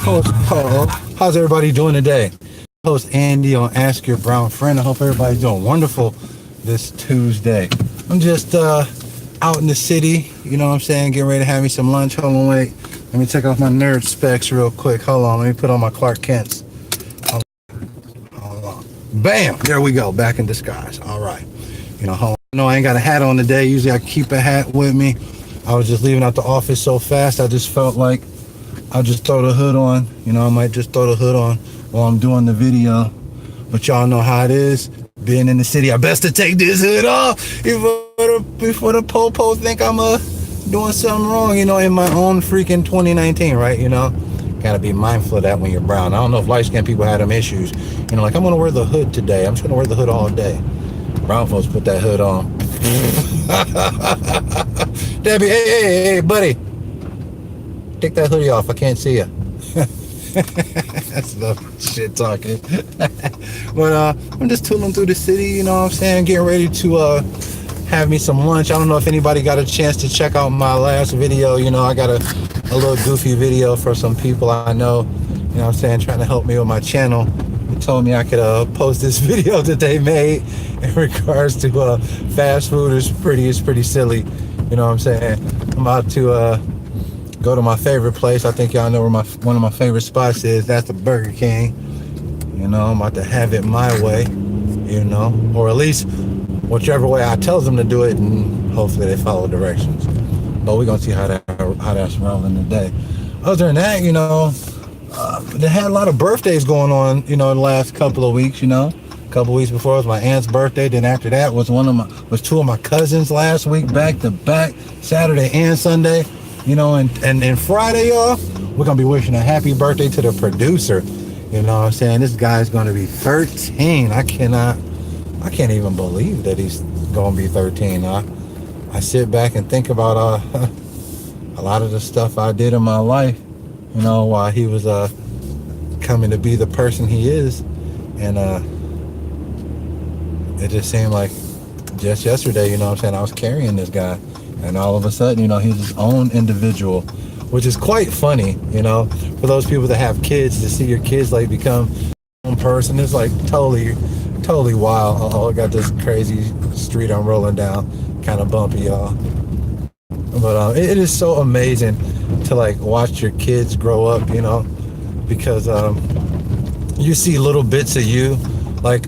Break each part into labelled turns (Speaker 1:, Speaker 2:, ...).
Speaker 1: host Paul. How's everybody doing today? Host Andy on Ask Your Brown Friend. I hope everybody's doing wonderful this Tuesday. I'm just out in the city, you know what I'm saying, getting ready to have me some lunch. Hold on, wait. Let me take off my nerd specs real quick. Hold on, let me put on my Clark Kents. Hold on. Bam! There we go, back in disguise. All right. You know, hold on. No, I ain't got a hat on today. Usually I keep a hat with me. I was just leaving out the office so fast, I just felt like I'll just throw the hood on. You know, I might just throw the hood on while I'm doing the video. But y'all know how it is. Being in the city, I best to take this hood off before the po-po think I'm doing something wrong, you know, in my own freaking 2019, right? You know, gotta be mindful of that when you're brown. I don't know if light-skinned people had them issues. You know, like, I'm gonna wear the hood today. I'm just gonna wear the hood all day. Brown folks put that hood on. Debbie, hey, buddy. Take that hoodie off. I can't see you. That's enough shit talking. But I'm just tooling through the city, you know what I'm saying? Getting ready to have me some lunch. I don't know if anybody got a chance to check out my last video. You know, I got a little goofy video for some people I know, you know what I'm saying, trying to help me with my channel. They told me I could post this video that they made in regards to fast food. It's pretty silly, you know what I'm saying? I'm about to go to my favorite place. I think y'all know where one of my favorite spots is. That's the Burger King. You know, I'm about to have it my way, you know, or at least whichever way I tell them to do it, and hopefully they follow directions. But we're gonna see how that's rolling today. Other than that, you know, they had a lot of birthdays going on, you know, in the last couple of weeks. You know, a couple of weeks before was my aunt's birthday. Then after that was two of my cousins last week, back to back, Saturday and Sunday. You know, and Friday, y'all, we're gonna be wishing a happy birthday to the producer. You know what I'm saying? This guy's gonna be 13. I can't even believe that he's gonna be 13. I sit back and think about a lot of the stuff I did in my life, you know, while he was coming to be the person he is. And it just seemed like just yesterday, you know what I'm saying, I was carrying this guy. And all of a sudden, you know, he's his own individual, which is quite funny, you know, for those people that have kids, to see your kids like become their own person. It's like totally wild. Oh, I got this crazy street I'm rolling down, kind of bumpy, y'all. But it is so amazing to like watch your kids grow up, you know, because you see little bits of you, like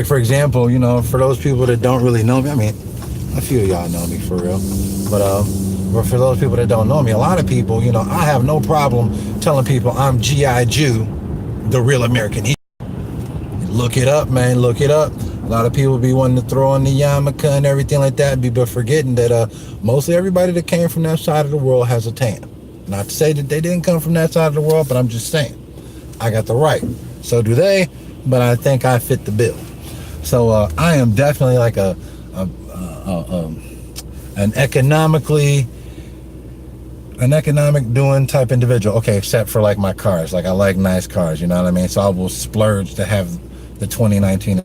Speaker 1: for example, you know, for those people that don't really know me, I mean, a few of y'all know me for real, but for those people that don't know me, a lot of people, you know, I have no problem telling people I'm G.I. Jew, the real American hero. Look it up, man, look it up. A lot of people be wanting to throw on the yarmulke and everything like that, but forgetting that mostly everybody that came from that side of the world has a tan. Not to say that they didn't come from that side of the world, but I'm just saying, I got the right. So do they, but I think I fit the bill. So I am definitely like an economic doing type individual. Okay, except for like my cars. Like I like nice cars, you know what I mean? So I will splurge to have the 2019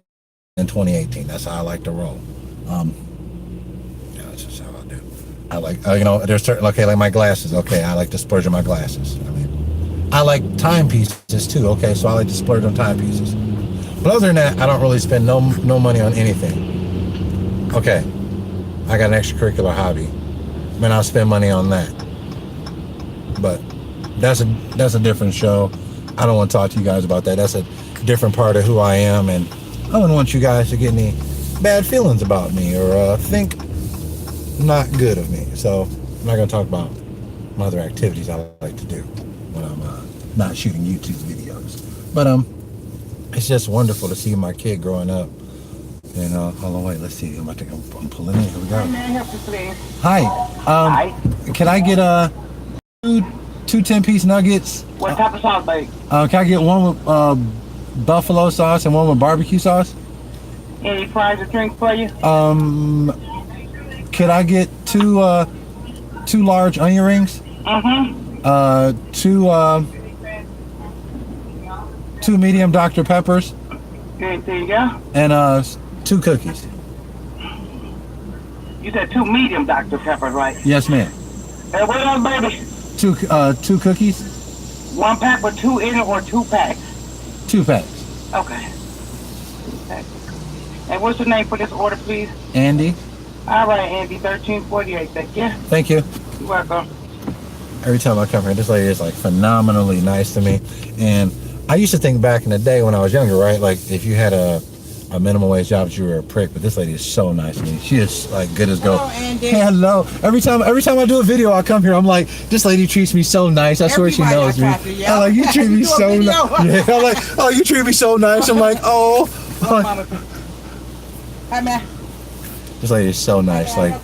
Speaker 1: and 2018. That's how I like to roll. Yeah, that's just how I do. I like, you know, there's certain, okay, like my glasses. Okay, I like to splurge on my glasses. I mean, I like timepieces too. Okay, so I like to splurge on timepieces. But other than that, I don't really spend no money on anything. Okay, I got an extracurricular hobby. Man, I'll spend money on that. But that's a different show. I don't want to talk to you guys about that. That's a different part of who I am, and I don't want you guys to get any bad feelings about me or think not good of me. So I'm not going to talk about my other activities I like to do when I'm not shooting YouTube videos. But it's just wonderful to see my kid growing up. And hold on, wait, let's see. I'm pulling in. Here we go. Hi. Hi. Can I get two 10-piece nuggets?
Speaker 2: What type of sauce, babe?
Speaker 1: Can I get one with buffalo sauce and one with barbecue sauce?
Speaker 2: Any fries or drink for you?
Speaker 1: Could I get two large onion rings?
Speaker 2: Mm-hmm.
Speaker 1: Two medium Dr. Peppers.
Speaker 2: Good, there you go.
Speaker 1: And 2 cookies.
Speaker 2: You said 2 medium Dr. Peppers, right?
Speaker 1: Yes, ma'am.
Speaker 2: And what else, baby?
Speaker 1: Two cookies.
Speaker 2: 1 pack with 2 in it or 2 packs?
Speaker 1: 2 packs.
Speaker 2: Okay. 2 packs. And what's your name for this order, please?
Speaker 1: Andy.
Speaker 2: All right, Andy, 1348. Thank you.
Speaker 1: Thank you.
Speaker 2: You're welcome.
Speaker 1: Every time I come here, this lady is like phenomenally nice to me. And I used to think back in the day when I was younger, right? Like if you had a minimum wage job, you were a prick. But this lady is so nice to me. She is like good as gold.
Speaker 3: Hello, Andy.
Speaker 1: Hello. Every time I do a video, I come here. I'm like, this lady treats me so nice. I swear she knows me. I'm like, you treat me so nice. Yeah, I'm like, oh, you treat me so nice. I'm like, oh.
Speaker 3: Hi, man.
Speaker 1: This lady is so nice. Like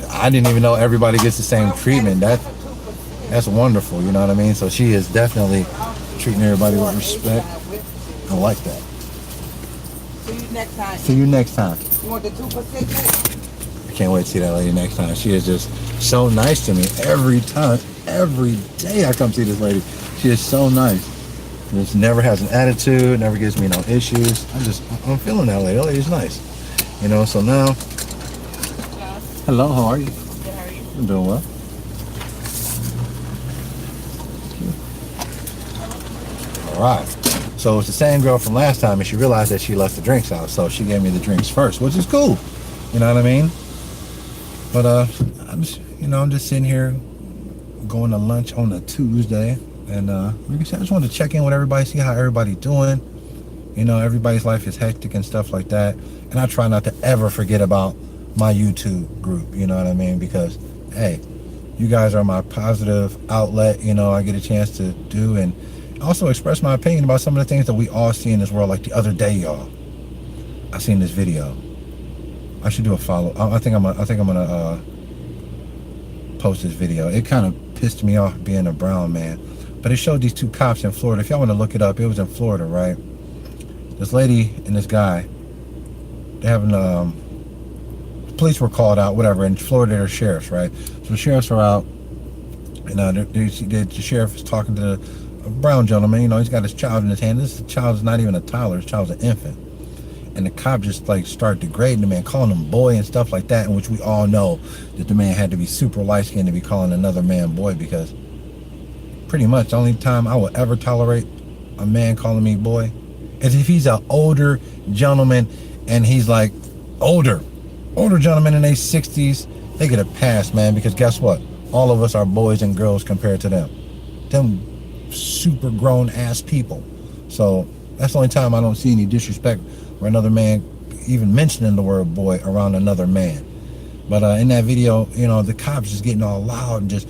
Speaker 1: I didn't even know everybody gets the same treatment. That's wonderful. You know what I mean? So she is definitely treating everybody with respect. I like that.
Speaker 3: See you next time.
Speaker 1: See you next time.
Speaker 3: You want the 2 for $6?
Speaker 1: I can't wait to see that lady next time. She is just so nice to me every time. Every day I come see this lady. She is so nice. Just never has an attitude, never gives me no issues. I'm feeling that lady. That lady's nice. You know, so now. Hello, how are you?
Speaker 3: Good, how are you?
Speaker 1: I'm doing well. All right. So it's the same girl from last time, and she realized that she left the drinks out, so she gave me the drinks first, which is cool. You know what I mean? But I'm just sitting here going to lunch on a Tuesday, and like I said, I just wanted to check in with everybody, see how everybody's doing. You know, everybody's life is hectic and stuff like that, and I try not to ever forget about my YouTube group. You know what I mean? Because hey, you guys are my positive outlet. You know, I get a chance to do and also express my opinion about some of the things that we all see in this world. Like the other day, y'all, I seen this video. I should do a follow. I think I'm gonna post this video. It kind of pissed me off being a brown man, but it showed these 2 cops in Florida. If y'all want to look it up, it was in Florida, right? This lady and this guy, they having police were called out, whatever. In Florida, they're sheriffs, right? So the sheriffs are out, and the sheriff is talking to a brown gentleman. You know, he's got his child in his hand. This child is not even a toddler. His child's an infant. And the cop just like started degrading the man, calling him boy and stuff like that, in which we all know that the man had to be super light-skinned to be calling another man boy, because pretty much the only time I will ever tolerate a man calling me boy is if he's an older gentleman and he's like older gentlemen in their 60s. They get a pass, man, because guess what? All of us are boys and girls compared to them. Them super grown ass people. So that's the only time I don't see any disrespect for another man even mentioning the word boy around another man. But in that video, you know, the cops just getting all loud and just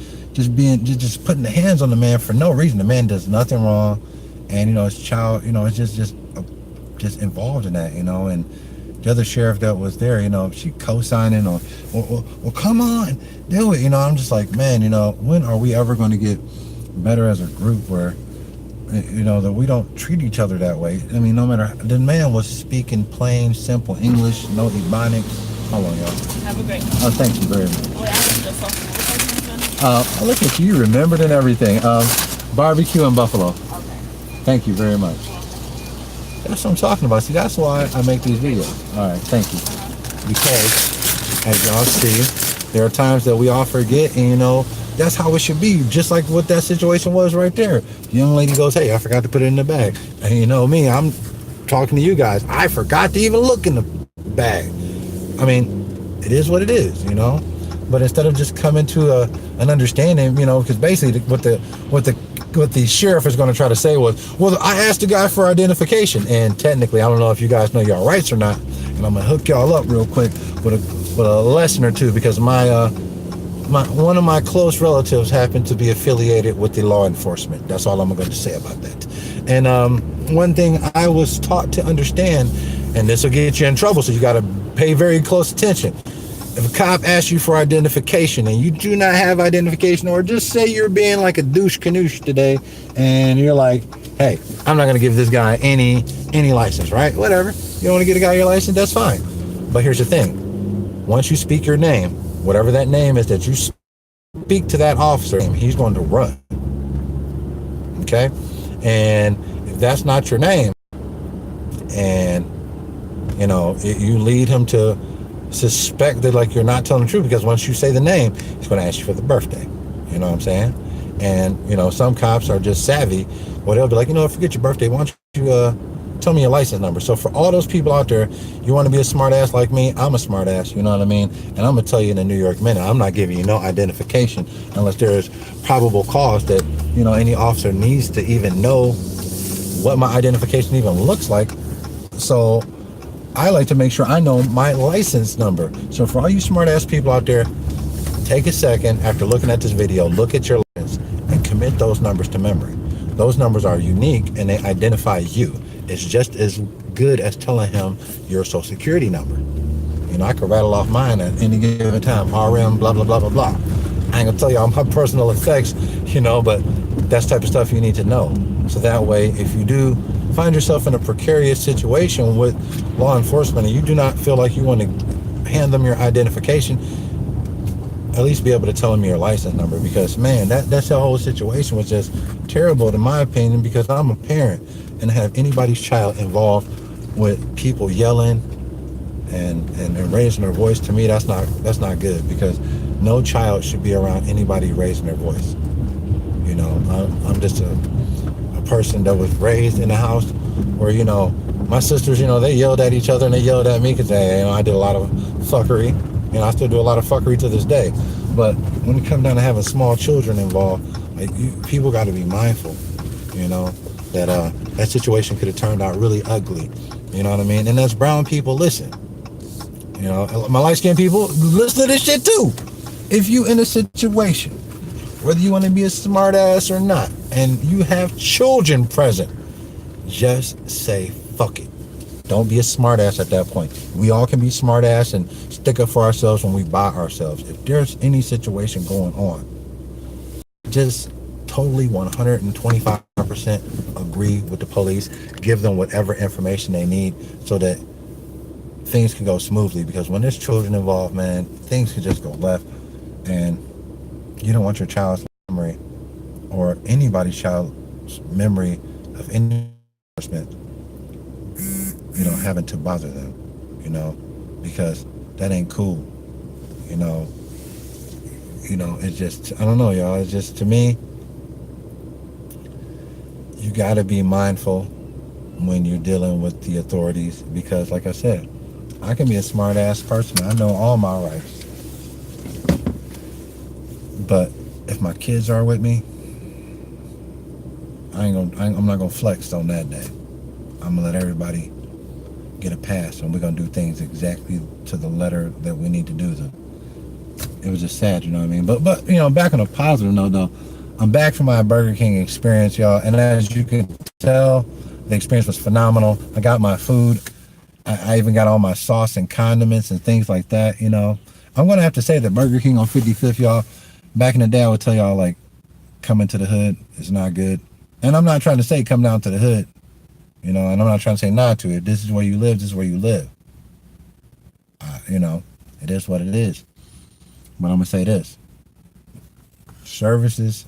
Speaker 1: putting the hands on the man for no reason. The man does nothing wrong, and you know, his child, you know, it's just involved in that, you know. And the other sheriff that was there, you know, she co-signing or well, come on, do it. You know, I'm just like, man, you know, when are we ever going to get better as a group where, you know, that we don't treat each other that way? I mean, no matter, the man was speaking plain, simple English, no ebonics. Hold on, y'all.
Speaker 4: Have a great day.
Speaker 1: Oh, thank you very much.
Speaker 4: Wait, I have to just
Speaker 1: Look at you, remembered and everything. Barbecue in Buffalo.
Speaker 3: Okay.
Speaker 1: Thank you very much. That's what I'm talking about. See, that's why I make these videos. All right, thank you. Because, as y'all see, there are times that we all forget, and you know, that's how it should be. Just like what that situation was right there. The young lady goes, hey, I forgot to put it in the bag. And you know me, I'm talking to you guys. I forgot to even look in the bag. I mean, it is what it is, you know. But instead of just coming to an understanding, you know, because basically what the sheriff is going to try to say was, well, I asked the guy for identification, and technically, I don't know if you guys know your rights or not, and I'm gonna hook y'all up real quick with a lesson or two, because one of my close relatives happened to be affiliated with the law enforcement. That's all I'm going to say about that. And one thing I was taught to understand, and this will get you in trouble, so you got to pay very close attention. If a cop asks you for identification and you do not have identification, or just say you're being like a douche canoosh today, and you're like, hey, I'm not going to give this guy any license, right? Whatever. You don't want to get a guy your license, that's fine. But here's the thing. Once you speak your name, whatever that name is that you speak to that officer, he's going to run. Okay? And if that's not your name, and, you know, you lead him to suspect that, like, you're not telling the truth, because once you say the name, he's going to ask you for the birthday. You know what I'm saying? And, some cops are just savvy. Well, they'll be like, forget your birthday. Why don't you tell me your license number? So for all those people out there, you want to be a smart ass like me? I'm a smart ass, you know what I mean? And I'm going to tell you in a New York minute, I'm not giving you no identification unless there's probable cause that, any officer needs to even know what my identification even looks like. So I like to make sure I know my license number. So for all you smart ass people out there, take a second after looking at this video, look at your license and commit those numbers to memory. Those numbers are unique and they identify you. It's just as good as telling him your social security number. I could rattle off mine at any given time, RM, blah, blah, blah, blah, blah. I ain't gonna tell you all my personal effects, but that's the type of stuff you need to know. So that way, if you do find yourself in a precarious situation with law enforcement and you do not feel like you want to hand them your identification, at least be able to tell them your license number, because man, that's the whole situation was just terrible in my opinion, because I'm a parent and have anybody's child involved with people yelling and raising their voice. To me, that's not good, because no child should be around anybody raising their voice. I'm just a person that was raised in a house where my sisters, they yelled at each other and they yelled at me because I did a lot of fuckery. I still do a lot of fuckery to this day. But when it comes down to having small children involved, people got to be mindful, that that situation could have turned out really ugly. You know what I mean? And as brown people, listen. My light-skinned people, listen to this shit too. If you in a situation, whether you want to be a smart ass or not, and you have children present, just say fuck it. Don't be a smart ass at that point. We all can be smart ass and stick up for ourselves when we by ourselves. If there's any situation going on, just totally 125% agree with the police. Give them whatever information they need so that things can go smoothly. Because when there's children involved, man, things can just go left. And you don't want your child's memory or anybody's child's memory of any enforcement, having to bother them, because that ain't cool. It's just, I don't know, y'all. It's just, to me, you got to be mindful when you're dealing with the authorities, because like I said, I can be a smart ass person. I know all my rights. But if my kids are with me, I'm not gonna flex on that day. I'm gonna let everybody get a pass, and we're gonna do things exactly to the letter that we need to do them. It was just sad, you know what I mean? But back on a positive note though, I'm back from my Burger King experience, y'all, and as you can tell, the experience was phenomenal. I got my food. I even got all my sauce and condiments and things like that, I'm gonna have to say that Burger King on 55th, y'all, back in the day, I would tell y'all, like, coming to the hood is not good. And I'm not trying to say come down to the hood, and I'm not trying to say not to. If this is where you live, this is where you live. It is what it is. But I'm going to say this. Services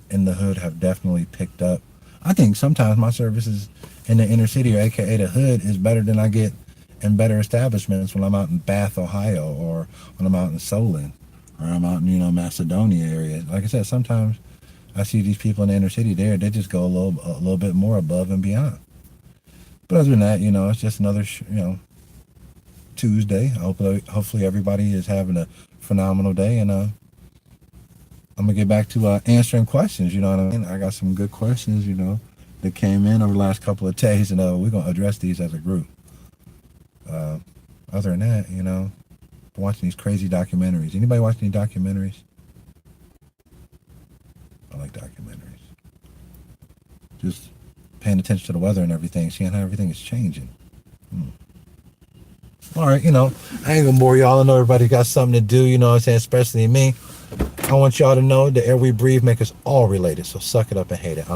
Speaker 1: in the hood have definitely picked up. I think sometimes my services in the inner city, or AKA the hood, is better than I get in better establishments when I'm out in Bath, Ohio, or when I'm out in Solon, or I'm out in, Macedonia area. Like I said, sometimes I see these people in the inner city there, they just go a little bit more above and beyond. But other than that, it's just another, Tuesday. Hopefully everybody is having a phenomenal day, and I'm gonna get back to answering questions. You know what I mean? I got some good questions, that came in over the last couple of days, and we're gonna address these as a group. Other than that, watching these crazy documentaries. Anybody watch any documentaries? I like documentaries. Just paying attention to the weather and everything, seeing how everything is changing. All right, I ain't gonna bore y'all. I know everybody got something to do, especially me. I want y'all to know the air we breathe make us all related, so suck it up and hate it.